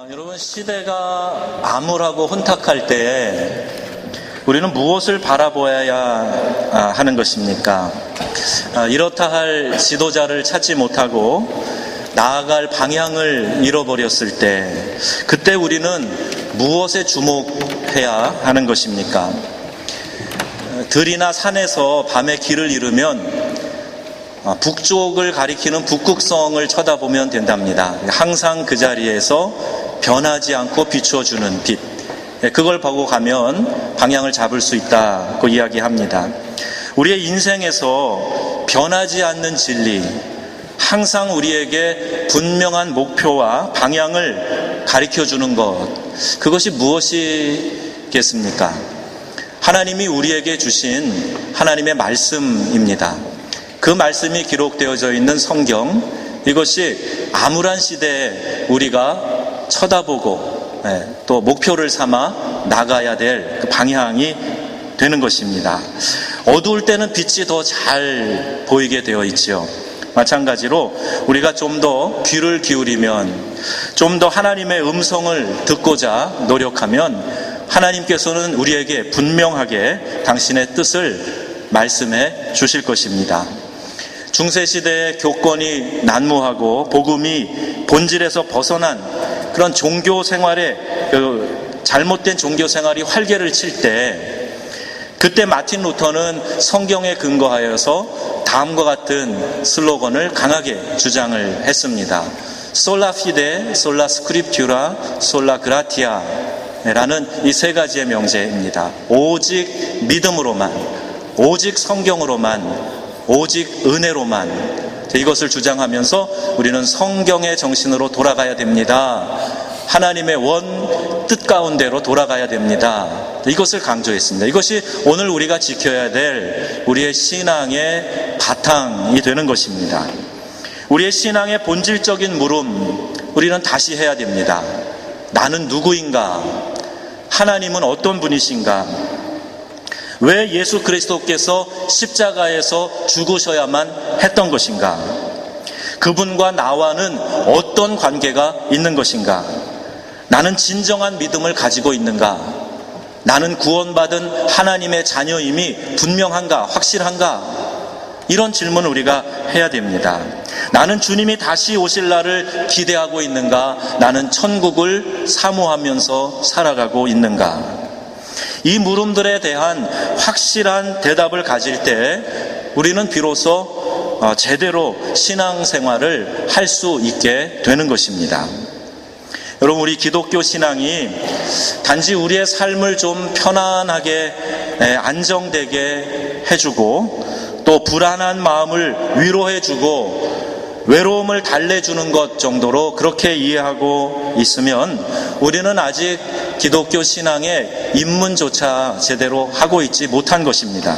여러분, 시대가 암울하고 혼탁할 때 우리는 무엇을 바라보아야 하는 것입니까? 이렇다 할 지도자를 찾지 못하고 나아갈 방향을 잃어버렸을 때 그때 우리는 무엇에 주목해야 하는 것입니까? 들이나 산에서 밤에 길을 잃으면 북쪽을 가리키는 북극성을 쳐다보면 된답니다. 항상 그 자리에서 변하지 않고 비추어주는 빛, 그걸 보고 가면 방향을 잡을 수 있다고 이야기합니다. 우리의 인생에서 변하지 않는 진리, 항상 우리에게 분명한 목표와 방향을 가리켜주는 것, 그것이 무엇이겠습니까? 하나님이 우리에게 주신 하나님의 말씀입니다. 그 말씀이 기록되어져 있는 성경, 이것이 암울한 시대에 우리가 쳐다보고 또 목표를 삼아 나가야 될 그 방향이 되는 것입니다. 어두울 때는 빛이 더 잘 보이게 되어 있죠. 마찬가지로 우리가 좀 더 귀를 기울이면, 좀 더 하나님의 음성을 듣고자 노력하면 하나님께서는 우리에게 분명하게 당신의 뜻을 말씀해 주실 것입니다. 중세시대의 교권이 난무하고 복음이 본질에서 벗어난 그런 종교 생활에, 잘못된 종교 생활이 활개를 칠 때, 그때 마틴 루터는 성경에 근거하여서 다음과 같은 슬로건을 강하게 주장을 했습니다. 솔라 피데, 솔라 스크립튜라, 솔라 그라티아 라는 이 세 가지의 명제입니다. 오직 믿음으로만, 오직 성경으로만, 오직 은혜로만, 이것을 주장하면서 우리는 성경의 정신으로 돌아가야 됩니다. 하나님의 원 뜻 가운데로 돌아가야 됩니다. 이것을 강조했습니다. 이것이 오늘 우리가 지켜야 될 우리의 신앙의 바탕이 되는 것입니다. 우리의 신앙의 본질적인 물음, 우리는 다시 해야 됩니다. 나는 누구인가? 하나님은 어떤 분이신가? 왜 예수 그리스도께서 십자가에서 죽으셔야만 했던 것인가? 그분과 나와는 어떤 관계가 있는 것인가? 나는 진정한 믿음을 가지고 있는가? 나는 구원받은 하나님의 자녀임이 분명한가? 확실한가? 이런 질문을 우리가 해야 됩니다. 나는 주님이 다시 오실 날을 기대하고 있는가? 나는 천국을 사모하면서 살아가고 있는가? 이 물음들에 대한 확실한 대답을 가질 때 우리는 비로소 제대로 신앙생활을 할 수 있게 되는 것입니다. 여러분, 우리 기독교 신앙이 단지 우리의 삶을 좀 편안하게 안정되게 해주고 또 불안한 마음을 위로해주고 외로움을 달래주는 것 정도로 그렇게 이해하고 있으면 우리는 아직 기독교 신앙의 입문조차 제대로 하고 있지 못한 것입니다.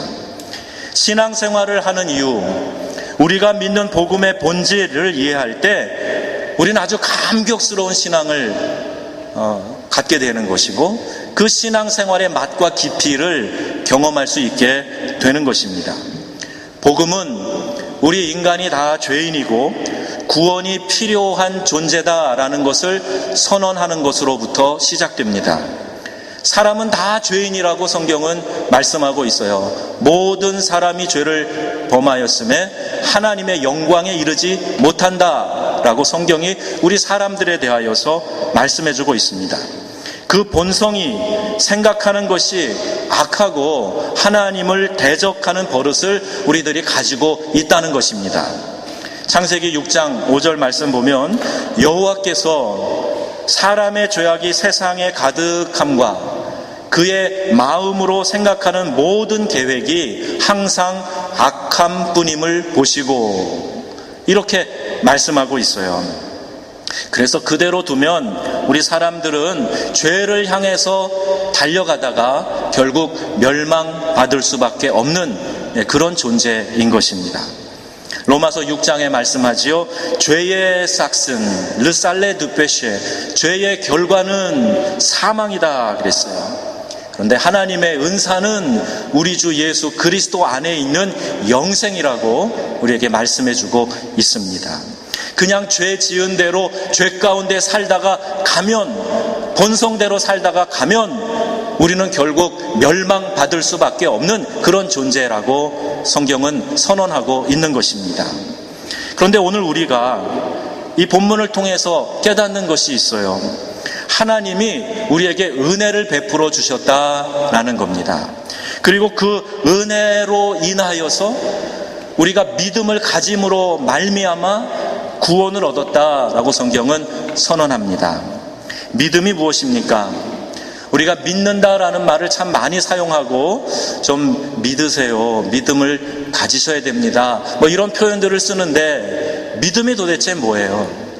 신앙생활을 하는 이유, 우리가 믿는 복음의 본질을 이해할 때 우리는 아주 감격스러운 신앙을 갖게 되는 것이고 그 신앙생활의 맛과 깊이를 경험할 수 있게 되는 것입니다. 복음은 우리 인간이 다 죄인이고 구원이 필요한 존재다라는 것을 선언하는 것으로부터 시작됩니다. 사람은 다 죄인이라고 성경은 말씀하고 있어요. 모든 사람이 죄를 범하였음에 하나님의 영광에 이르지 못한다라고 성경이 우리 사람들에 대하여서 말씀해주고 있습니다. 그 본성이 생각하는 것이 악하고 하나님을 대적하는 버릇을 우리들이 가지고 있다는 것입니다. 창세기 6장 5절 말씀 보면 여호와께서 사람의 죄악이 세상에 가득함과 그의 마음으로 생각하는 모든 계획이 항상 악함 뿐임을 보시고, 이렇게 말씀하고 있어요. 그래서 그대로 두면 우리 사람들은 죄를 향해서 달려가다가 결국 멸망받을 수밖에 없는 그런 존재인 것입니다. 로마서 6장에 말씀하지요. 죄의 삭슨, 르살레 드페쉐, 죄의 결과는 사망이다 그랬어요. 그런데 하나님의 은사는 우리 주 예수 그리스도 안에 있는 영생이라고 우리에게 말씀해주고 있습니다. 그냥 죄 지은 대로 죄 가운데 살다가 가면, 본성대로 살다가 가면 우리는 결국 멸망받을 수밖에 없는 그런 존재라고 성경은 선언하고 있는 것입니다. 그런데 오늘 우리가 이 본문을 통해서 깨닫는 것이 있어요. 하나님이 우리에게 은혜를 베풀어 주셨다라는 겁니다. 그리고 그 은혜로 인하여서 우리가 믿음을 가짐으로 말미암아 구원을 얻었다라고 성경은 선언합니다. 믿음이 무엇입니까? 우리가 믿는다라는 말을 참 많이 사용하고 좀 믿으세요, 믿음을 가지셔야 됩니다, 뭐 이런 표현들을 쓰는데 믿음이 도대체 뭐예요?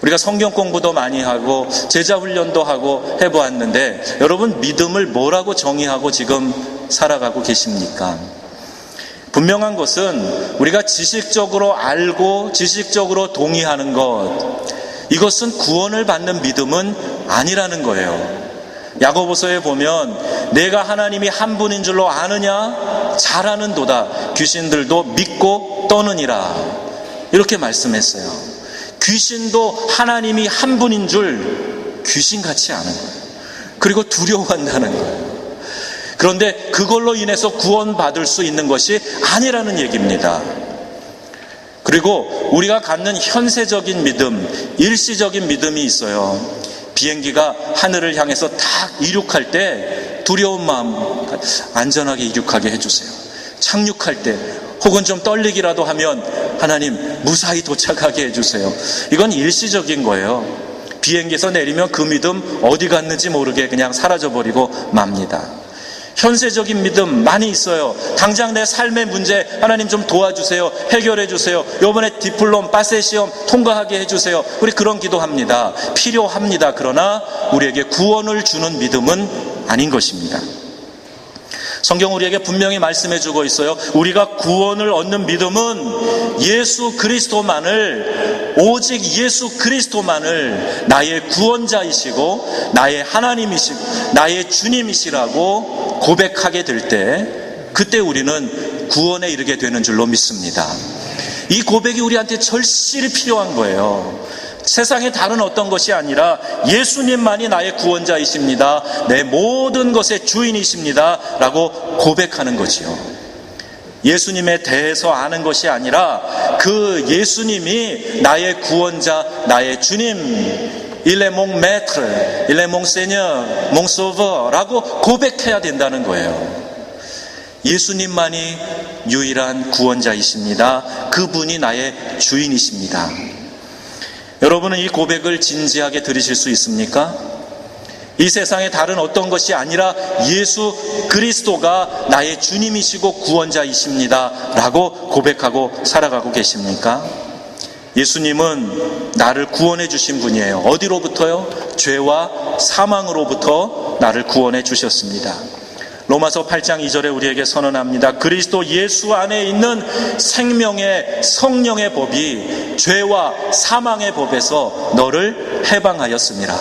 우리가 성경 공부도 많이 하고 제자 훈련도 하고 해보았는데 여러분, 믿음을 뭐라고 정의하고 지금 살아가고 계십니까? 분명한 것은 우리가 지식적으로 알고 지식적으로 동의하는 것, 이것은 구원을 받는 믿음은 아니라는 거예요. 야고보서에 보면 내가 하나님이 한 분인 줄로 아느냐? 잘 아는도다. 귀신들도 믿고 떠느니라. 이렇게 말씀했어요. 귀신도 하나님이 한 분인 줄 귀신같이 아는 거예요. 그리고 두려워한다는 거예요. 그런데 그걸로 인해서 구원받을 수 있는 것이 아니라는 얘기입니다. 그리고 우리가 갖는 현세적인 믿음, 일시적인 믿음이 있어요. 비행기가 하늘을 향해서 탁 이륙할 때 두려운 마음, 안전하게 이륙하게 해주세요. 착륙할 때 혹은 좀 떨리기라도 하면 하나님 무사히 도착하게 해주세요. 이건 일시적인 거예요. 비행기에서 내리면 그 믿음 어디 갔는지 모르게 그냥 사라져버리고 맙니다. 현세적인 믿음 많이 있어요. 당장 내 삶의 문제 하나님 좀 도와주세요, 해결해 주세요, 이번에 디플롬 빠세 시험 통과하게 해주세요. 우리 그런 기도합니다. 필요합니다. 그러나 우리에게 구원을 주는 믿음은 아닌 것입니다. 성경 우리에게 분명히 말씀해 주고 있어요. 우리가 구원을 얻는 믿음은 예수 그리스도만을, 오직 예수 그리스도만을 나의 구원자이시고 나의 하나님이시고 나의 주님이시라고 고백하게 될 때, 그때 우리는 구원에 이르게 되는 줄로 믿습니다. 이 고백이 우리한테 절실히 필요한 거예요. 세상의 다른 어떤 것이 아니라 예수님만이 나의 구원자이십니다, 내 모든 것의 주인이십니다 라고 고백하는 거지요. 예수님에 대해서 아는 것이 아니라 그 예수님이 나의 구원자, 나의 주님, Il est mon maître, Il est mon Seigneur, mon sauveur 라고 고백해야 된다는 거예요. 예수님만이 유일한 구원자이십니다. 그분이 나의 주인이십니다. 여러분은 이 고백을 진지하게 들으실 수 있습니까? 이 세상의 다른 어떤 것이 아니라 예수 그리스도가 나의 주님이시고 구원자이십니다 라고 고백하고 살아가고 계십니까? 예수님은 나를 구원해 주신 분이에요. 어디로부터요? 죄와 사망으로부터 나를 구원해 주셨습니다. 로마서 8장 2절에 우리에게 선언합니다. 그리스도 예수 안에 있는 생명의 성령의 법이 죄와 사망의 법에서 너를 해방하였습니다.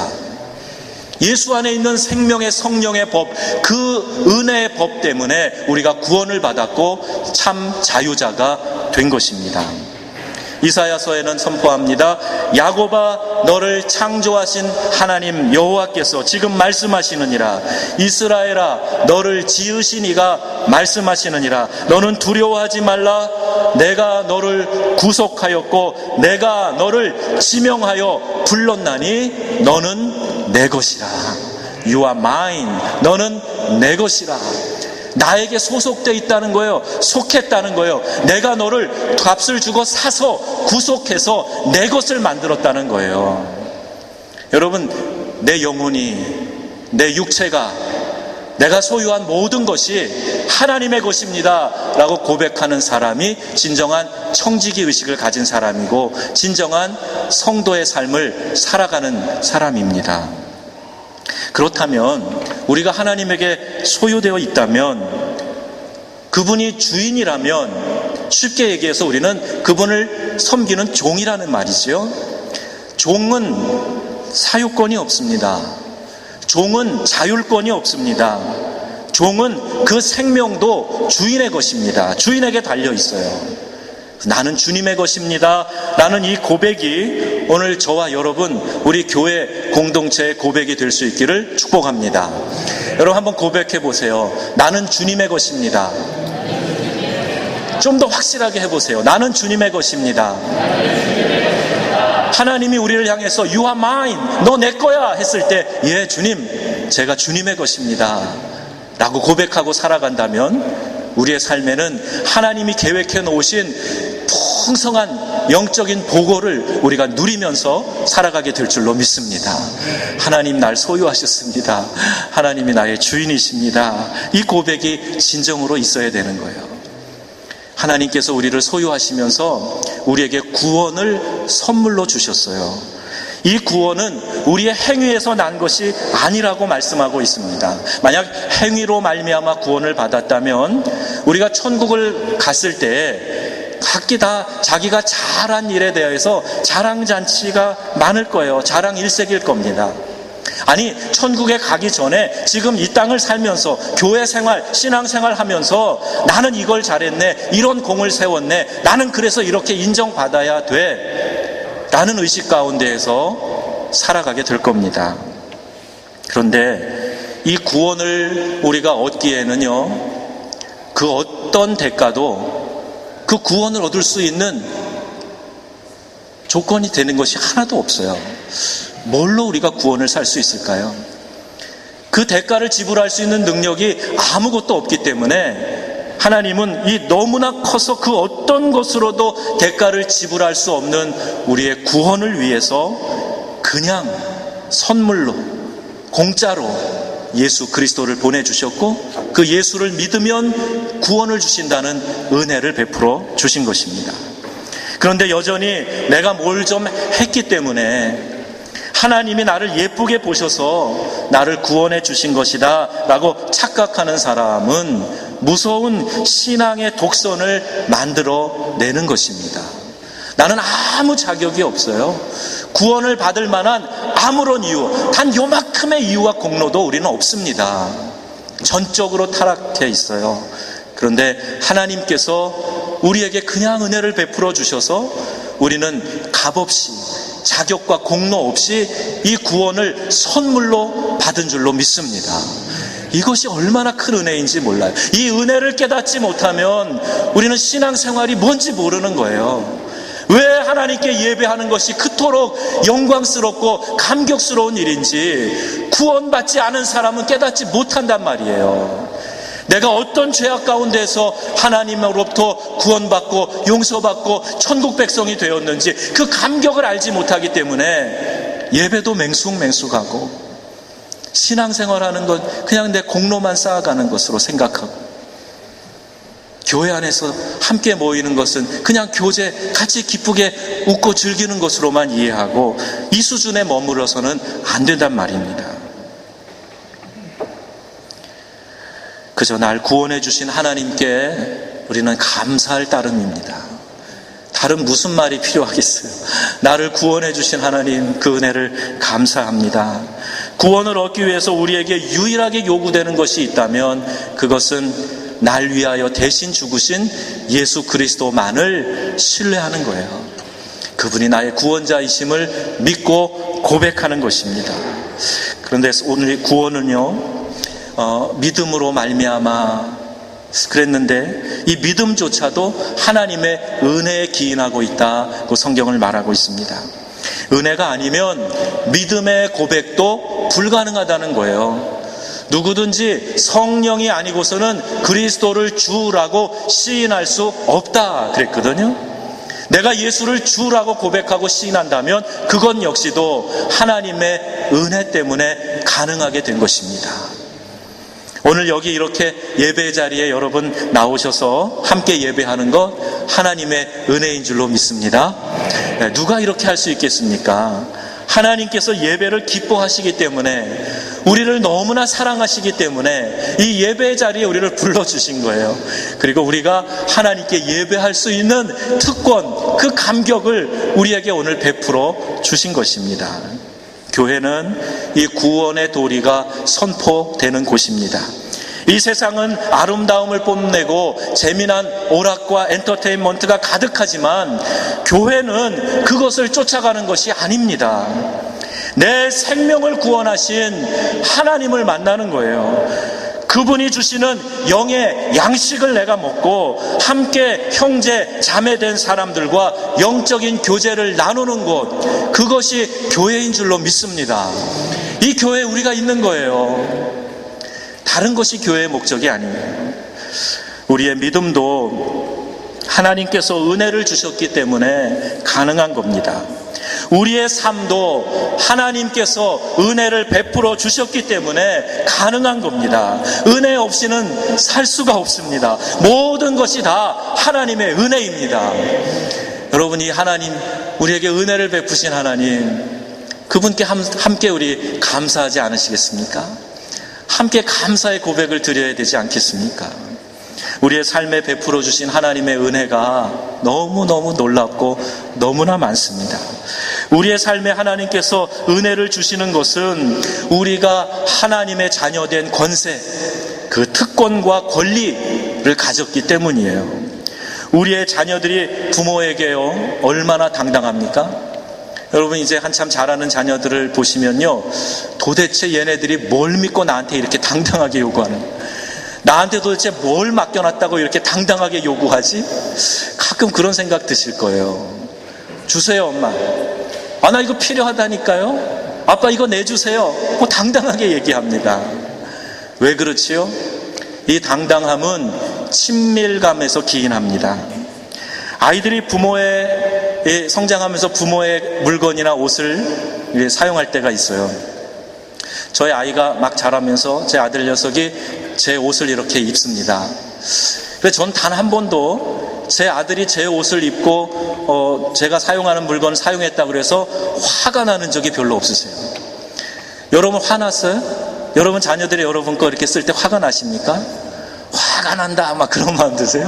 예수 안에 있는 생명의 성령의 법, 그 은혜의 법 때문에 우리가 구원을 받았고 참 자유자가 된 것입니다. 이사야서에는 선포합니다. 야곱아, 너를 창조하신 하나님 여호와께서 지금 말씀하시느니라. 이스라엘아, 너를 지으신 이가 말씀하시느니라. 너는 두려워하지 말라. 내가 너를 구속하였고 내가 너를 지명하여 불렀나니 너는 내 것이라. You are mine. 너는 내 것이라. 나에게 소속되어 있다는 거예요. 속했다는 거예요. 내가 너를 값을 주고 사서 구속해서 내 것을 만들었다는 거예요. 여러분, 내 영혼이, 내 육체가, 내가 소유한 모든 것이 하나님의 것입니다 라고 고백하는 사람이 진정한 청지기 의식을 가진 사람이고 진정한 성도의 삶을 살아가는 사람입니다. 그렇다면 우리가 하나님에게 소유되어 있다면, 그분이 주인이라면 쉽게 얘기해서 우리는 그분을 섬기는 종이라는 말이죠. 종은 사유권이 없습니다. 종은 자율권이 없습니다. 종은 그 생명도 주인의 것입니다. 주인에게 달려 있어요. 나는 주님의 것입니다 라는 이 고백이 오늘 저와 여러분, 우리 교회 공동체의 고백이 될 수 있기를 축복합니다. 여러분 한번 고백해 보세요. 나는 주님의 것입니다. 좀 더 확실하게 해보세요. 나는 주님의 것입니다. 하나님이 우리를 향해서 You are mine, 너 내 거야 했을 때, 예 주님, 제가 주님의 것입니다 라고 고백하고 살아간다면 우리의 삶에는 하나님이 계획해 놓으신 풍성한 영적인 보고를 우리가 누리면서 살아가게 될 줄로 믿습니다. 하나님 날 소유하셨습니다. 하나님이 나의 주인이십니다. 이 고백이 진정으로 있어야 되는 거예요. 하나님께서 우리를 소유하시면서 우리에게 구원을 선물로 주셨어요. 이 구원은 우리의 행위에서 난 것이 아니라고 말씀하고 있습니다. 만약 행위로 말미암아 구원을 받았다면 우리가 천국을 갔을 때 각기 다 자기가 잘한 일에 대해서 자랑잔치가 많을 거예요. 자랑 일색일 겁니다. 아니, 천국에 가기 전에 지금 이 땅을 살면서 교회 생활, 신앙 생활 하면서 나는 이걸 잘했네, 이런 공을 세웠네, 나는 그래서 이렇게 인정받아야 돼 라는 의식 가운데에서 살아가게 될 겁니다. 그런데 이 구원을 우리가 얻기에는요, 그 어떤 대가도 그 구원을 얻을 수 있는 조건이 되는 것이 하나도 없어요. 뭘로 우리가 구원을 살 수 있을까요? 그 대가를 지불할 수 있는 능력이 아무것도 없기 때문에 하나님은 이 너무나 커서 그 어떤 것으로도 대가를 지불할 수 없는 우리의 구원을 위해서 그냥 선물로, 공짜로 예수 그리스도를 보내주셨고, 그 예수를 믿으면 구원을 주신다는 은혜를 베풀어 주신 것입니다. 그런데 여전히 내가 뭘 좀 했기 때문에 하나님이 나를 예쁘게 보셔서 나를 구원해 주신 것이다 라고 착각하는 사람은 무서운 신앙의 독선을 만들어내는 것입니다. 나는 아무 자격이 없어요. 구원을 받을 만한 아무런 이유, 단 요만큼의 이유와 공로도 우리는 없습니다. 전적으로 타락해 있어요. 그런데 하나님께서 우리에게 그냥 은혜를 베풀어 주셔서 우리는 값없이, 자격과 공로 없이 이 구원을 선물로 받은 줄로 믿습니다. 이것이 얼마나 큰 은혜인지 몰라요. 이 은혜를 깨닫지 못하면 우리는 신앙생활이 뭔지 모르는 거예요. 왜 하나님께 예배하는 것이 그토록 영광스럽고 감격스러운 일인지 구원받지 않은 사람은 깨닫지 못한단 말이에요. 내가 어떤 죄악 가운데서 하나님으로부터 구원받고 용서받고 천국 백성이 되었는지 그 감격을 알지 못하기 때문에 예배도 맹숭맹숭하고 신앙생활하는 것 그냥 내 공로만 쌓아가는 것으로 생각하고, 교회 안에서 함께 모이는 것은 그냥 교제 같이 기쁘게 웃고 즐기는 것으로만 이해하고 이 수준에 머물러서는 안 된단 말입니다. 그저 날 구원해 주신 하나님께 우리는 감사할 따름입니다. 다른 무슨 말이 필요하겠어요? 나를 구원해 주신 하나님, 그 은혜를 감사합니다. 구원을 얻기 위해서 우리에게 유일하게 요구되는 것이 있다면 그것은 날 위하여 대신 죽으신 예수 그리스도만을 신뢰하는 거예요. 그분이 나의 구원자이심을 믿고 고백하는 것입니다. 그런데 오늘 구원은요, 믿음으로 말미암아 그랬는데 이 믿음조차도 하나님의 은혜에 기인하고 있다고 성경을 말하고 있습니다. 은혜가 아니면 믿음의 고백도 불가능하다는 거예요. 누구든지 성령이 아니고서는 그리스도를 주라고 시인할 수 없다 그랬거든요. 내가 예수를 주라고 고백하고 시인한다면 그건 역시도 하나님의 은혜 때문에 가능하게 된 것입니다. 오늘 여기 이렇게 예배 자리에 여러분 나오셔서 함께 예배하는 것 하나님의 은혜인 줄로 믿습니다. 누가 이렇게 할 수 있겠습니까? 하나님께서 예배를 기뻐하시기 때문에, 우리를 너무나 사랑하시기 때문에 이 예배 자리에 우리를 불러주신 거예요. 그리고 우리가 하나님께 예배할 수 있는 특권, 그 감격을 우리에게 오늘 베풀어 주신 것입니다. 교회는 이 구원의 도리가 선포되는 곳입니다. 이 세상은 아름다움을 뽐내고 재미난 오락과 엔터테인먼트가 가득하지만 교회는 그것을 쫓아가는 것이 아닙니다. 내 생명을 구원하신 하나님을 만나는 거예요. 그분이 주시는 영의 양식을 내가 먹고 함께 형제 자매된 사람들과 영적인 교제를 나누는 곳, 그것이 교회인 줄로 믿습니다. 이 교회에 우리가 있는 거예요. 다른 것이 교회의 목적이 아니에요. 우리의 믿음도 하나님께서 은혜를 주셨기 때문에 가능한 겁니다. 우리의 삶도 하나님께서 은혜를 베풀어 주셨기 때문에 가능한 겁니다. 은혜 없이는 살 수가 없습니다. 모든 것이 다 하나님의 은혜입니다. 여러분이 하나님, 우리에게 은혜를 베푸신 하나님, 그분께 함께 우리 감사하지 않으시겠습니까? 함께 감사의 고백을 드려야 되지 않겠습니까? 우리의 삶에 베풀어 주신 하나님의 은혜가 너무너무 놀랍고 너무나 많습니다. 우리의 삶에 하나님께서 은혜를 주시는 것은 우리가 하나님의 자녀된 권세, 그 특권과 권리를 가졌기 때문이에요. 우리의 자녀들이 부모에게요, 얼마나 당당합니까? 여러분, 이제 한참 자라는 자녀들을 보시면요, 도대체 얘네들이 뭘 믿고 나한테 이렇게 당당하게 요구하는, 나한테 도대체 뭘 맡겨놨다고 이렇게 당당하게 요구하지? 가끔 그런 생각 드실 거예요. 주세요, 엄마. 아, 나 이거 필요하다니까요. 아빠 이거 내주세요. 뭐 당당하게 얘기합니다. 왜 그렇지요? 이 당당함은 친밀감에서 기인합니다. 아이들이 성장하면서 부모의 물건이나 옷을 사용할 때가 있어요. 저희 아이가 막 자라면서 제 아들 녀석이 제 옷을 이렇게 입습니다. 그래서 전 단 한 번도 제 아들이 제 옷을 입고 제가 사용하는 물건을 사용했다고 해서 화가 나는 적이 별로 없으세요. 여러분 화났어요? 여러분 자녀들이 여러분 거 이렇게 쓸 때 화가 나십니까? 화가 난다 막 그런 마음 드세요?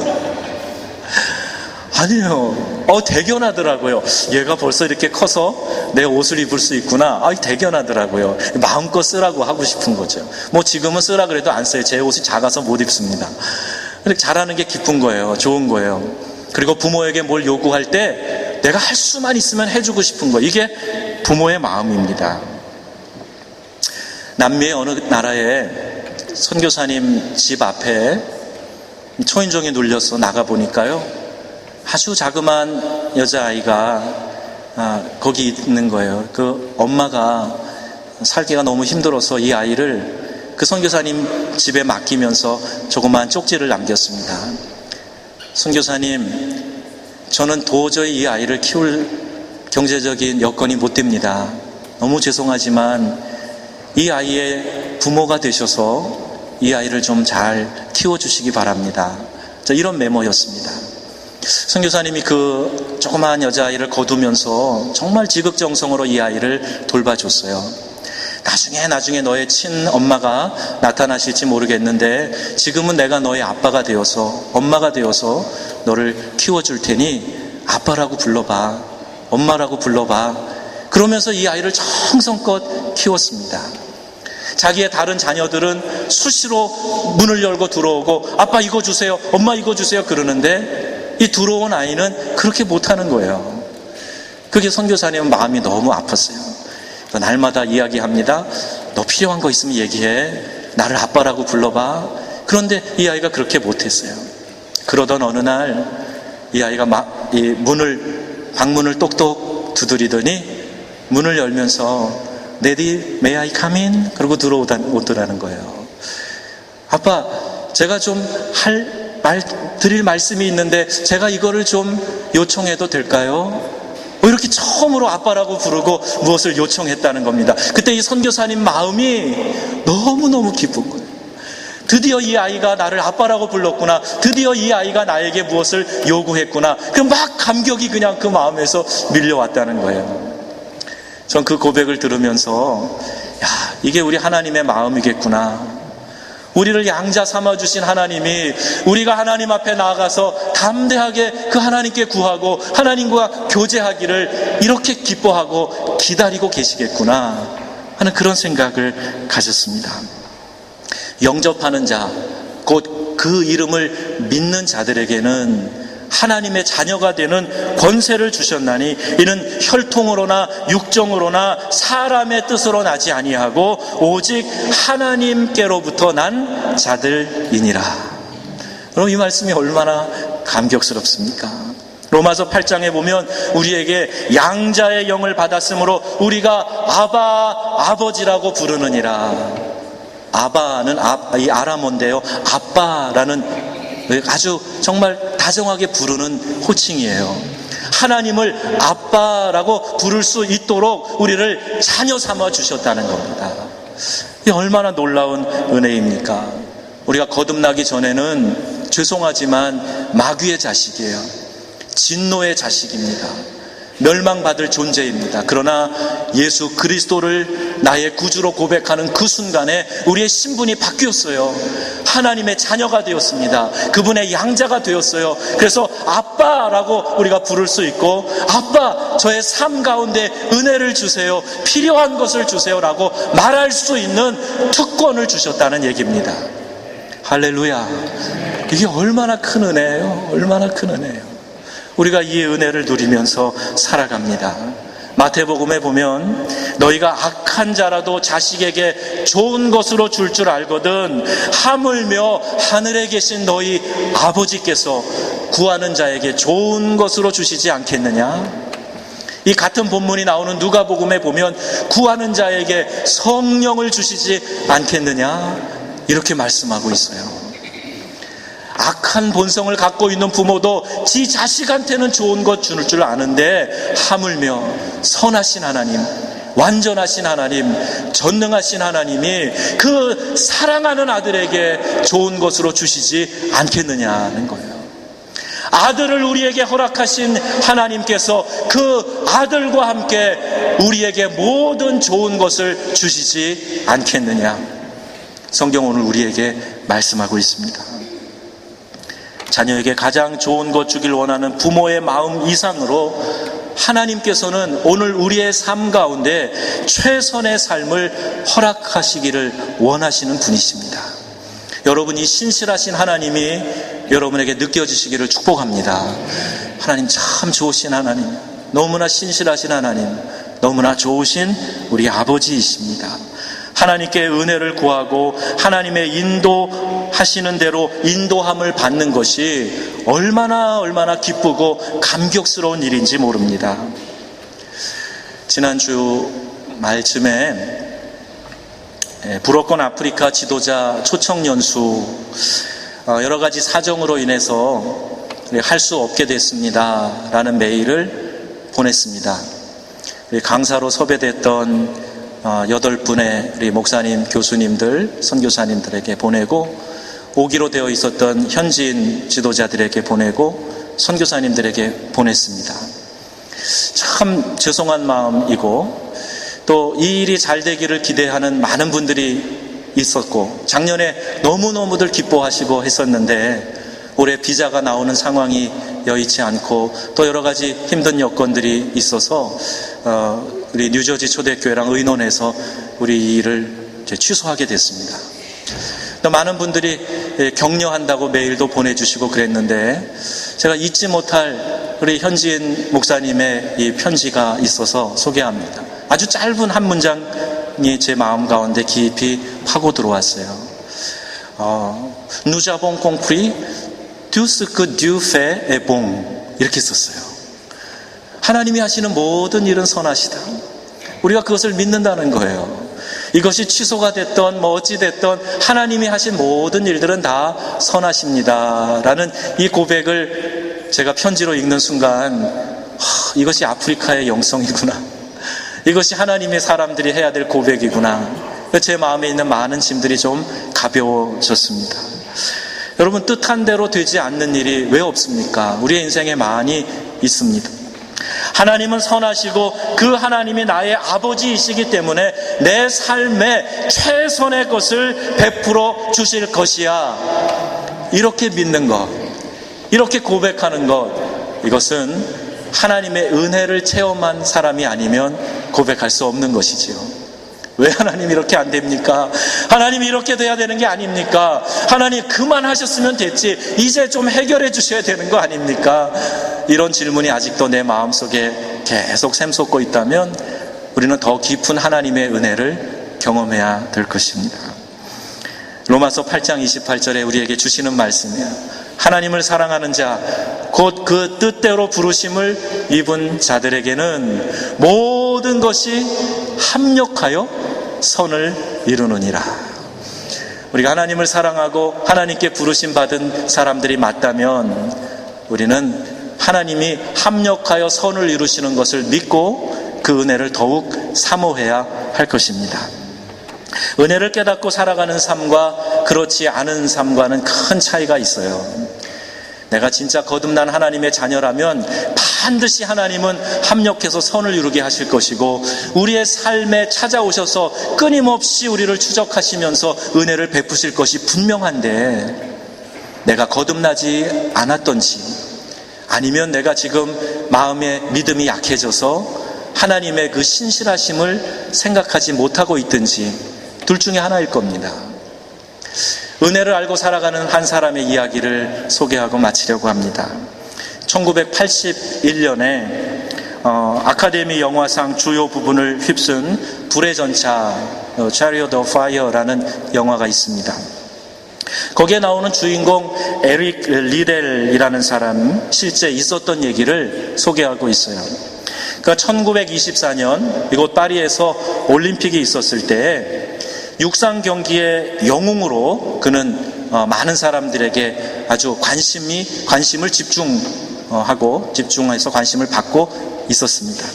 아니에요. 대견하더라고요. 얘가 벌써 이렇게 커서 내 옷을 입을 수 있구나. 대견하더라고요. 마음껏 쓰라고 하고 싶은 거죠. 뭐 지금은 쓰라 그래도 안 써요. 제 옷이 작아서 못 입습니다. 이렇게 잘하는 게 기쁜 거예요. 좋은 거예요. 그리고 부모에게 뭘 요구할 때 내가 할 수만 있으면 해주고 싶은 거, 이게 부모의 마음입니다. 남미의 어느 나라에 선교사님 집 앞에 초인종이 눌려서 나가보니까요, 아주 자그마한 여자아이가 거기 있는 거예요. 그 엄마가 살기가 너무 힘들어서 이 아이를 그 선교사님 집에 맡기면서 조그마한 쪽지를 남겼습니다. 선교사님, 저는 도저히 이 아이를 키울 경제적인 여건이 못 됩니다. 너무 죄송하지만 이 아이의 부모가 되셔서 이 아이를 좀 잘 키워주시기 바랍니다. 이런 메모였습니다. 선교사님이 그 조그마한 여자아이를 거두면서 정말 지극정성으로 이 아이를 돌봐줬어요. 나중에 너의 친엄마가 나타나실지 모르겠는데 지금은 내가 너의 아빠가 되어서, 엄마가 되어서 너를 키워줄 테니 아빠라고 불러봐, 엄마라고 불러봐. 그러면서 이 아이를 정성껏 키웠습니다. 자기의 다른 자녀들은 수시로 문을 열고 들어오고 아빠 이거 주세요, 엄마 이거 주세요 그러는데 이 들어온 아이는 그렇게 못하는 거예요. 그게 선교사님은 마음이 너무 아팠어요. 날마다 이야기합니다. 너 필요한 거 있으면 얘기해. 나를 아빠라고 불러봐. 그런데 이 아이가 그렇게 못했어요. 그러던 어느 날 이 아이가 방문을 똑똑 두드리더니 문을 열면서 Daddy, may I come in? 그러고 들어오더라는 거예요. 아빠, 제가 좀 드릴 말씀이 있는데 제가 이거를 좀 요청해도 될까요? 이렇게 처음으로 아빠라고 부르고 무엇을 요청했다는 겁니다. 그때 이 선교사님 마음이 너무너무 기쁜 거예요. 드디어 이 아이가 나를 아빠라고 불렀구나. 드디어 이 아이가 나에게 무엇을 요구했구나. 막 감격이 그냥 그 마음에서 밀려왔다는 거예요. 전 그 고백을 들으면서 이게 우리 하나님의 마음이겠구나. 우리를 양자 삼아주신 하나님이 우리가 하나님 앞에 나아가서 담대하게 그 하나님께 구하고 하나님과 교제하기를 이렇게 기뻐하고 기다리고 계시겠구나 하는 그런 생각을 가졌습니다. 영접하는 자, 곧 그 이름을 믿는 자들에게는 하나님의 자녀가 되는 권세를 주셨나니 이는 혈통으로나 육정으로나 사람의 뜻으로 나지 아니하고 오직 하나님께로부터 난 자들이니라. 그럼 이 말씀이 얼마나 감격스럽습니까? 로마서 8장에 보면 우리에게 양자의 영을 받았으므로 우리가 아버지라고 부르느니라. 아바는 이 아람어인데요, 아빠라는 아주 정말 다정하게 부르는 호칭이에요. 하나님을 아빠라고 부를 수 있도록 우리를 자녀 삼아 주셨다는 겁니다. 이게 얼마나 놀라운 은혜입니까? 우리가 거듭나기 전에는 죄송하지만 마귀의 자식이에요. 진노의 자식입니다. 멸망받을 존재입니다. 그러나 예수 그리스도를 나의 구주로 고백하는 그 순간에 우리의 신분이 바뀌었어요. 하나님의 자녀가 되었습니다. 그분의 양자가 되었어요. 그래서 아빠라고 우리가 부를 수 있고, 아빠, 저의 삶 가운데 은혜를 주세요, 필요한 것을 주세요라고 말할 수 있는 특권을 주셨다는 얘기입니다. 할렐루야. 이게 얼마나 큰 은혜예요. 얼마나 큰 은혜예요. 우리가 이 은혜를 누리면서 살아갑니다. 마태복음에 보면 너희가 악한 자라도 자식에게 좋은 것으로 줄 줄 알거든 하물며 하늘에 계신 너희 아버지께서 구하는 자에게 좋은 것으로 주시지 않겠느냐. 이 같은 본문이 나오는 누가복음에 보면 구하는 자에게 성령을 주시지 않겠느냐 이렇게 말씀하고 있어요. 악한 본성을 갖고 있는 부모도 지 자식한테는 좋은 것 줄 줄 아는데 하물며 선하신 하나님, 완전하신 하나님, 전능하신 하나님이 그 사랑하는 아들에게 좋은 것으로 주시지 않겠느냐는 거예요. 아들을 우리에게 허락하신 하나님께서 그 아들과 함께 우리에게 모든 좋은 것을 주시지 않겠느냐. 성경 오늘 우리에게 말씀하고 있습니다. 자녀에게 가장 좋은 것 주길 원하는 부모의 마음 이상으로 하나님께서는 오늘 우리의 삶 가운데 최선의 삶을 허락하시기를 원하시는 분이십니다. 여러분이 신실하신 하나님이 여러분에게 느껴지시기를 축복합니다. 하나님 참 좋으신 하나님, 너무나 신실하신 하나님, 너무나 좋으신 우리 아버지이십니다. 하나님께 은혜를 구하고 하나님의 인도하시는 대로 인도함을 받는 것이 얼마나 기쁘고 감격스러운 일인지 모릅니다. 지난주 말쯤에 불어권 아프리카 지도자 초청연수 여러 가지 사정으로 인해서 할 수 없게 됐습니다 라는 메일을 보냈습니다. 강사로 섭외됐던 8분의 우리 목사님, 교수님들, 선교사님들에게 보내고, 오기로 되어 있었던 현지인 지도자들에게 보내고, 선교사님들에게 보냈습니다. 참 죄송한 마음이고, 또 이 일이 잘 되기를 기대하는 많은 분들이 있었고, 작년에 너무너무들 기뻐하시고 했었는데 올해 비자가 나오는 상황이 여의치 않고 또 여러 가지 힘든 여건들이 있어서 우리 뉴저지 초대교회랑 의논해서 우리 이 일을 취소하게 됐습니다. 또 많은 분들이 격려한다고 메일도 보내주시고 그랬는데 제가 잊지 못할 우리 현지인 목사님의 이 편지가 있어서 소개합니다. 아주 짧은 한 문장이 제 마음 가운데 깊이 파고 들어왔어요. Nous avons compris tout ce que Dieu fait est bon. 이렇게 썼어요. 하나님이 하시는 모든 일은 선하시다. 우리가 그것을 믿는다는 거예요. 이것이 취소가 됐던 어찌 됐던 하나님이 하신 모든 일들은 다 선하십니다 라는 이 고백을 제가 편지로 읽는 순간 이것이 아프리카의 영성이구나, 이것이 하나님의 사람들이 해야 될 고백이구나. 제 마음에 있는 많은 짐들이 좀 가벼워졌습니다. 여러분, 뜻한 대로 되지 않는 일이 왜 없습니까? 우리의 인생에 많이 있습니다. 하나님은 선하시고 그 하나님이 나의 아버지이시기 때문에 내 삶에 최선의 것을 베풀어 주실 것이야. 이렇게 믿는 것, 이렇게 고백하는 것, 이것은 하나님의 은혜를 체험한 사람이 아니면 고백할 수 없는 것이지요. 왜 하나님 이렇게 안 됩니까? 하나님 이렇게 돼야 되는 게 아닙니까? 하나님 그만하셨으면 됐지, 이제 좀 해결해 주셔야 되는 거 아닙니까? 이런 질문이 아직도 내 마음속에 계속 샘솟고 있다면 우리는 더 깊은 하나님의 은혜를 경험해야 될 것입니다. 로마서 8장 28절에 우리에게 주시는 말씀이에요. 하나님을 사랑하는 자, 곧 그 뜻대로 부르심을 입은 자들에게는 모든 것이 합력하여 선을 이루느니라. 우리가 하나님을 사랑하고 하나님께 부르심 받은 사람들이 맞다면 우리는 하나님이 합력하여 선을 이루시는 것을 믿고 그 은혜를 더욱 사모해야 할 것입니다. 은혜를 깨닫고 살아가는 삶과 그렇지 않은 삶과는 큰 차이가 있어요. 내가 진짜 거듭난 하나님의 자녀라면 반드시 하나님은 합력해서 선을 이루게 하실 것이고, 우리의 삶에 찾아오셔서 끊임없이 우리를 추적하시면서 은혜를 베푸실 것이 분명한데, 내가 거듭나지 않았던지, 아니면 내가 지금 마음의 믿음이 약해져서 하나님의 그 신실하심을 생각하지 못하고 있든지, 둘 중에 하나일 겁니다. 은혜를 알고 살아가는 한 사람의 이야기를 소개하고 마치려고 합니다. 1981년에 아카데미 영화상 주요 부분을 휩쓴 불의 전차 Chariot of Fire라는 영화가 있습니다. 거기에 나오는 주인공 에릭 리델이라는 사람, 실제 있었던 얘기를 소개하고 있어요. 그러니까 1924년 이곳 파리에서 올림픽이 있었을 때 육상 경기의 영웅으로 그는 많은 사람들에게 아주 관심을 집중해서 관심을 받고 있었습니다.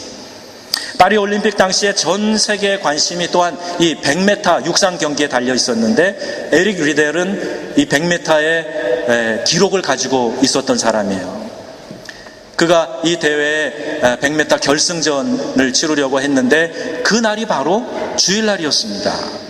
파리 올림픽 당시에 전 세계의 관심이 또한 이 100m 육상 경기에 달려 있었는데, 에릭 리델은 이 100m의 기록을 가지고 있었던 사람이에요. 그가 이 대회에 100m 결승전을 치르려고 했는데 그날이 바로 주일날이었습니다.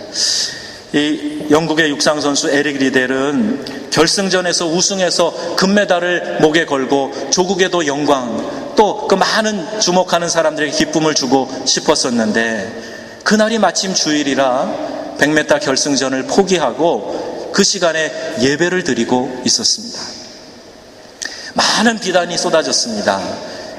이 영국의 육상 선수 에릭 리델은 결승전에서 우승해서 금메달을 목에 걸고 조국에도 영광, 또 그 많은 주목하는 사람들에게 기쁨을 주고 싶었었는데, 그날이 마침 주일이라 100m 결승전을 포기하고 그 시간에 예배를 드리고 있었습니다. 많은 비난이 쏟아졌습니다.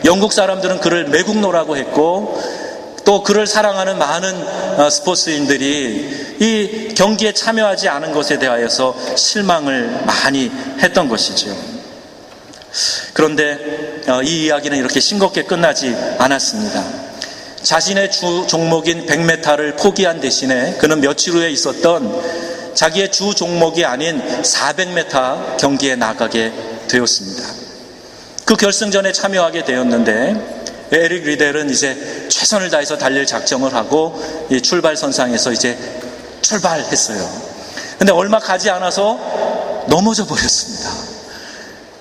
영국 사람들은 그를 매국노라고 했고, 또 그를 사랑하는 많은 스포츠인들이 이 경기에 참여하지 않은 것에 대하여서 실망을 많이 했던 것이죠. 그런데 이 이야기는 이렇게 싱겁게 끝나지 않았습니다. 자신의 주 종목인 100m를 포기한 대신에 그는 며칠 후에 있었던 자기의 주 종목이 아닌 400m 경기에 나가게 되었습니다. 그 결승전에 참여하게 되었는데, 에릭 리델은 이제 최선을 다해서 달릴 작정을 하고 이 출발선상에서 이제 출발했어요. 근데 얼마 가지 않아서 넘어져 버렸습니다.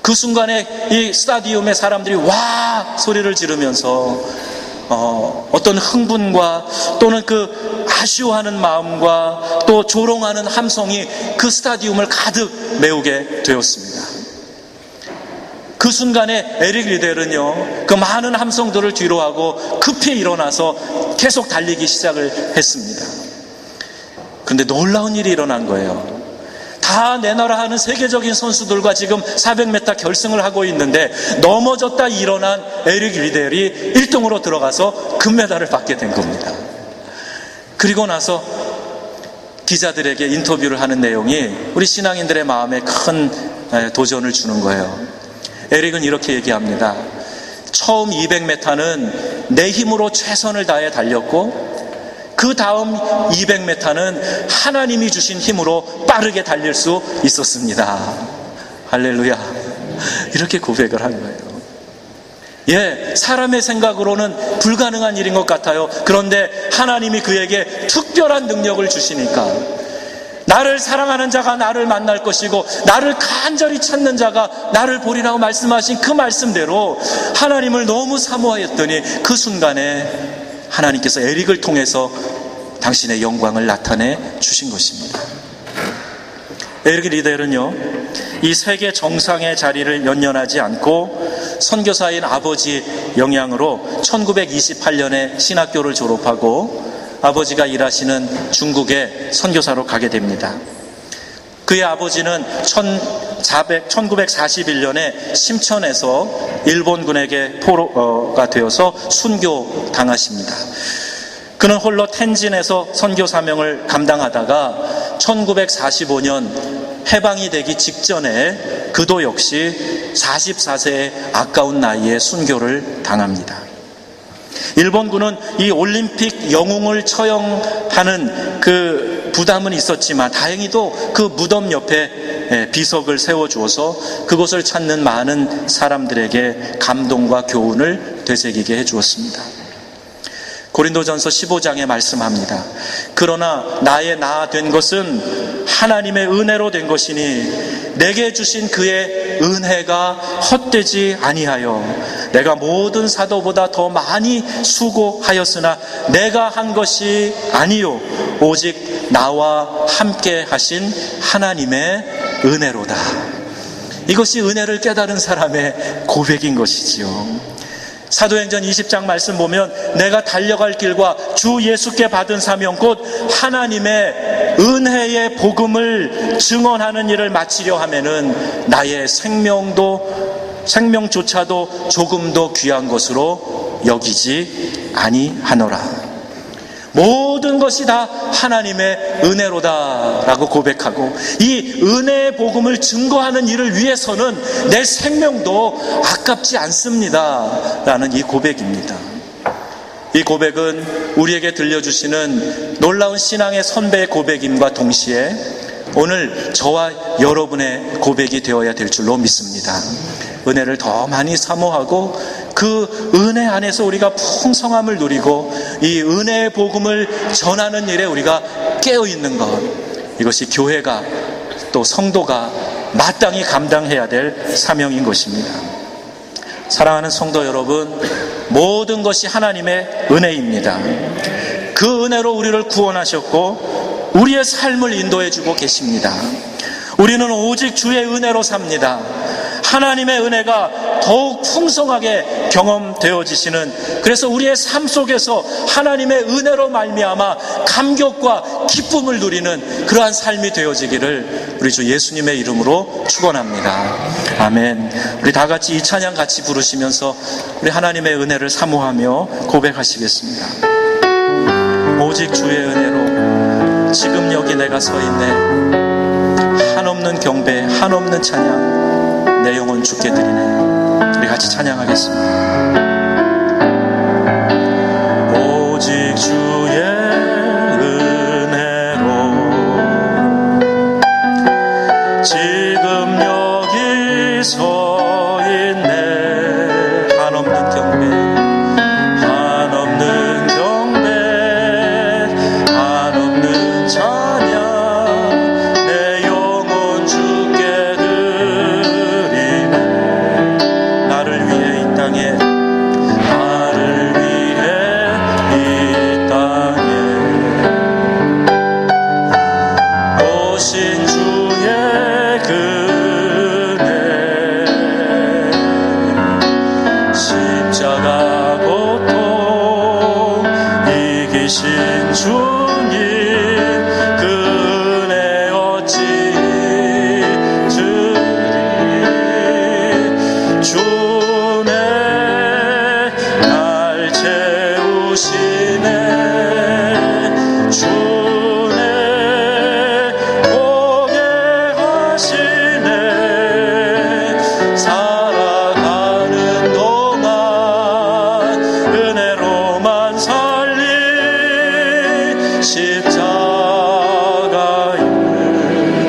그 순간에 이 스타디움의 사람들이 와 소리를 지르면서 어떤 흥분과 또는 그 아쉬워하는 마음과 또 조롱하는 함성이 그 스타디움을 가득 메우게 되었습니다. 그 순간에 에릭 리델은요, 그 많은 함성들을 뒤로하고 급히 일어나서 계속 달리기 시작을 했습니다. 그런데 놀라운 일이 일어난 거예요. 다 내놔라 하는 세계적인 선수들과 지금 400m 결승을 하고 있는데 넘어졌다 일어난 에릭 리델이 1등으로 들어가서 금메달을 받게 된 겁니다. 그리고 나서 기자들에게 인터뷰를 하는 내용이 우리 신앙인들의 마음에 큰 도전을 주는 거예요. 에릭은 이렇게 얘기합니다. 처음 200m는 내 힘으로 최선을 다해 달렸고, 그 다음 200m는 하나님이 주신 힘으로 빠르게 달릴 수 있었습니다. 할렐루야. 이렇게 고백을 한 거예요. 사람의 생각으로는 불가능한 일인 것 같아요. 그런데 하나님이 그에게 특별한 능력을 주시니까, 나를 사랑하는 자가 나를 만날 것이고 나를 간절히 찾는 자가 나를 보리라고 말씀하신 그 말씀대로 하나님을 너무 사모하였더니 그 순간에 하나님께서 에릭을 통해서 당신의 영광을 나타내 주신 것입니다. 에릭 리델은요, 이 세계 정상의 자리를 연연하지 않고 선교사인 아버지 영향으로 1928년에 신학교를 졸업하고 아버지가 일하시는 중국에 선교사로 가게 됩니다. 그의 아버지는 1941년에 심천에서 일본군에게 포로가 되어서 순교 당하십니다. 그는 홀로 텐진에서 선교 사명을 감당하다가 1945년 해방이 되기 직전에 그도 역시 44세의 아까운 나이에 순교를 당합니다. 일본군은 이 올림픽 영웅을 처형하는 그 부담은 있었지만 다행히도 그 무덤 옆에 비석을 세워주어서 그곳을 찾는 많은 사람들에게 감동과 교훈을 되새기게 해주었습니다. 고린도전서 15장에 말씀합니다. 그러나 나의 나 된 것은 하나님의 은혜로 된 것이니 내게 주신 그의 은혜가 헛되지 아니하여 내가 모든 사도보다 더 많이 수고하였으나 내가 한 것이 아니요 오직 나와 함께 하신 하나님의 은혜로다. 이것이 은혜를 깨달은 사람의 고백인 것이지요. 사도행전 20장 말씀 보면 내가 달려갈 길과 주 예수께 받은 사명 곧 하나님의 은혜의 복음을 증언하는 일을 마치려 하면은 나의 생명조차도 조금도 귀한 것으로 여기지 아니하노라. 모든 것이 다 하나님의 은혜로다라고 고백하고 이 은혜의 복음을 증거하는 일을 위해서는 내 생명도 아깝지 않습니다라는 이 고백입니다. 이 고백은 우리에게 들려주시는 놀라운 신앙의 선배의 고백임과 동시에 오늘 저와 여러분의 고백이 되어야 될 줄로 믿습니다. 은혜를 더 많이 사모하고 그 은혜 안에서 우리가 풍성함을 누리고 이 은혜의 복음을 전하는 일에 우리가 깨어있는 것, 이것이 교회가 또 성도가 마땅히 감당해야 될 사명인 것입니다. 사랑하는 성도 여러분, 모든 것이 하나님의 은혜입니다. 그 은혜로 우리를 구원하셨고 우리의 삶을 인도해주고 계십니다. 우리는 오직 주의 은혜로 삽니다. 하나님의 은혜가 더욱 풍성하게 경험되어지시는, 그래서 우리의 삶 속에서 하나님의 은혜로 말미암아 감격과 기쁨을 누리는 그러한 삶이 되어지기를 우리 주 예수님의 이름으로 축원합니다. 아멘. 우리 다 같이 이 찬양 같이 부르시면서 우리 하나님의 은혜를 사모하며 고백하시겠습니다. 오직 주의 은혜로 지금 여기 내가 서 있네. 한없는 경배, 한없는 찬양, 내 영혼 주께 드리네. 우리 같이 찬양하겠습니다. 오직 주의 은혜로 지금 여기 서 있네. 한없는 경배, 한없는 경배, 한없는 찬양, 이기신 주님 그 은혜 어찌 주리. 주네 날 채우시네. 주네 오게 하시네. 살아가는 동안 은혜로만 십자가의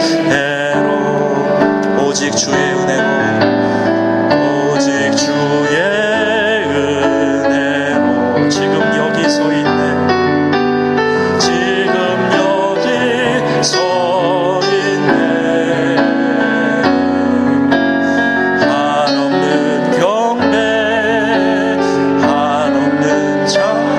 은혜로, 오직 주의 은혜로, 오직 주의 은혜로 지금 여기 서 있네. 지금 여기 서 있네. 한없는 경배, 한없는 찬양,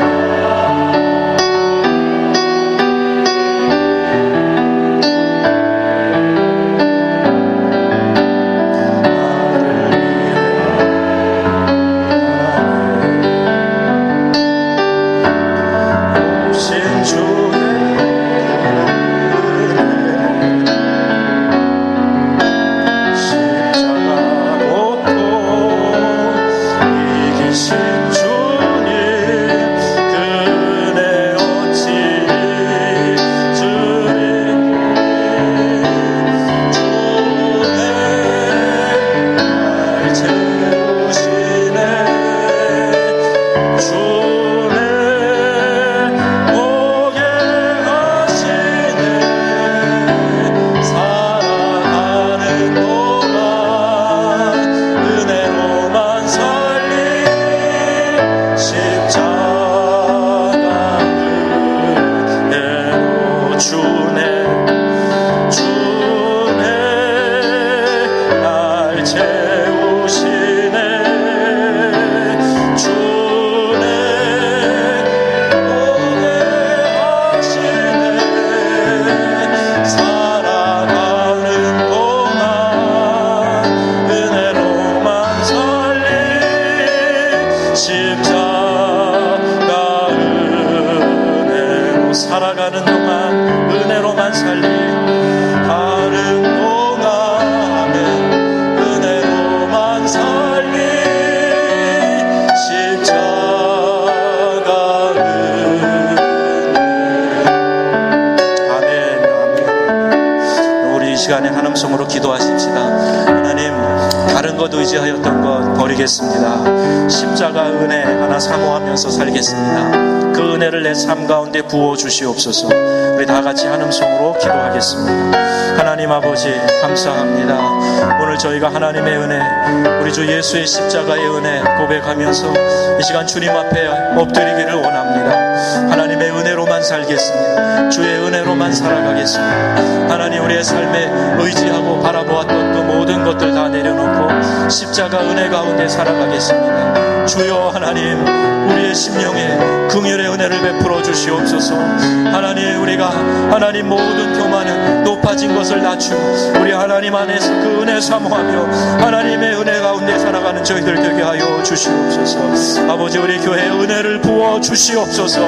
살아가는 동안 은혜로만 살리 가는 동안에 은혜로만 살리 십자가 은혜. 아멘. 우리 이 시간에 하나님성으로 기도하십시다. 하나님, 다른 것 의지하였던 것 버리겠습니다. 십자가 은혜 하나 사모하면서 살겠습니다. 그 은혜를 내 삶 가운데 부어 주시옵소서. 우리 다 같이 하나님성으로 기도하겠습니다. 하나님 아버지, 감사합니다. 오늘 저희가 하나님의 은혜, 우리 주 예수의 십자가의 은혜 고백하면서 이 시간 주님 앞에 엎드리기를 원합니다. 하나님의 은혜로만 살겠습니다. 주의 은혜로만 살아가겠습니다. 하나님, 우리의 삶에 의지하고 바라보았던 그 모든 것들 다 내려놓고 십자가 은혜 가운데 살아가겠습니다. 주여 하나님, 우리의 심령에 긍휼의 은혜를 베풀어 주시옵소서. 하나님, 우리가 하나님 모든 교만은 높아진 것을 낮추고 우리 하나님 안에서 그 은혜 사모하며 하나님의 은혜 가운데 살아가는 저희들 되게 하여 주시옵소서. 아버지, 우리 교회에 은혜를 부어 주시옵소서.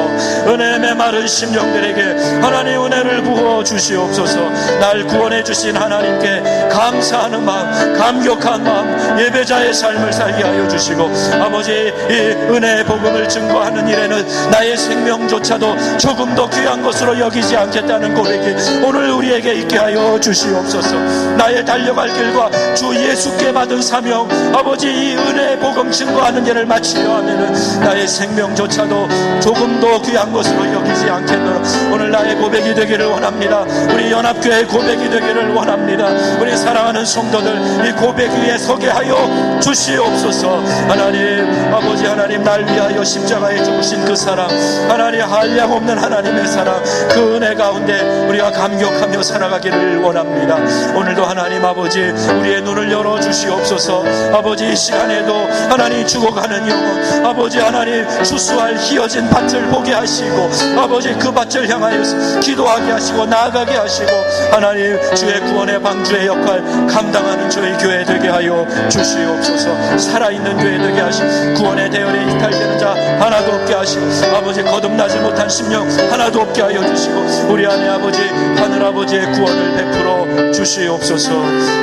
은혜 메마른 심령들에게 하나님 은혜를 부어 주시옵소서. 날 구원해 주신 하나님께 감사하는 마음, 감격한 마음, 예배자의 삶을 살게 하여 주시고, 아버지, 이 은혜의 복음을 증거하는 일에는 나의 생명조차도 조금 더 귀한 것으로 여기지 않겠다는 고백이 오늘 우리에게 있게 하여 주시옵소서. 나의 달려갈 길과 주 예수께 받은 사명, 아버지, 이 은혜의 복음 증거하는 일을 마치려 하면은 나의 생명조차도 조금 더 귀한 것으로 여기지 않겠노라. 오늘 나의 고백이 되기를 원합니다. 우리 연합교회의 고백이 되기를 원합니다. 우리 사랑하는 성도들, 이 고백 위에 서게 하여 주시옵소서. 하나님 아버지, 하나님, 날 위하여 십자가에 죽으신 그 사랑, 하나님 한량없는 하나님의 사랑, 그 은혜 가운데 우리가 감격하며 살아가기를 원합니다. 오늘도 하나님 아버지, 우리의 눈을 열어 주시옵소서. 아버지, 이 시간에도 하나님 죽어가는 영혼, 아버지 하나님 추수할 희어진 밭을 보게 하시고, 아버지 그 밭을 향하여 기도하게 하시고 나아가게 하시고, 하나님 주의 구원의 방주의 역할 감당하는 저희 교회 되게 하여 주시옵소서. 살아있는 교회 되게 하시고, 구원의 대열에 이탈되는 자 하나도 없게 하시고, 아버지 거듭나지 못한 심령 하나도 없게 하여 주시고, 우리 안에 아버지 하늘 아버지의 구원을 베풀어 주시옵소서.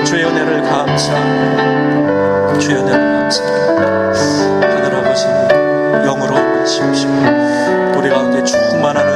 주의 은혜를 감사합니다. 주의 은혜를 감사합니다. 하늘 아버지, 영으로 하시옵시고 우리 가운데 충만한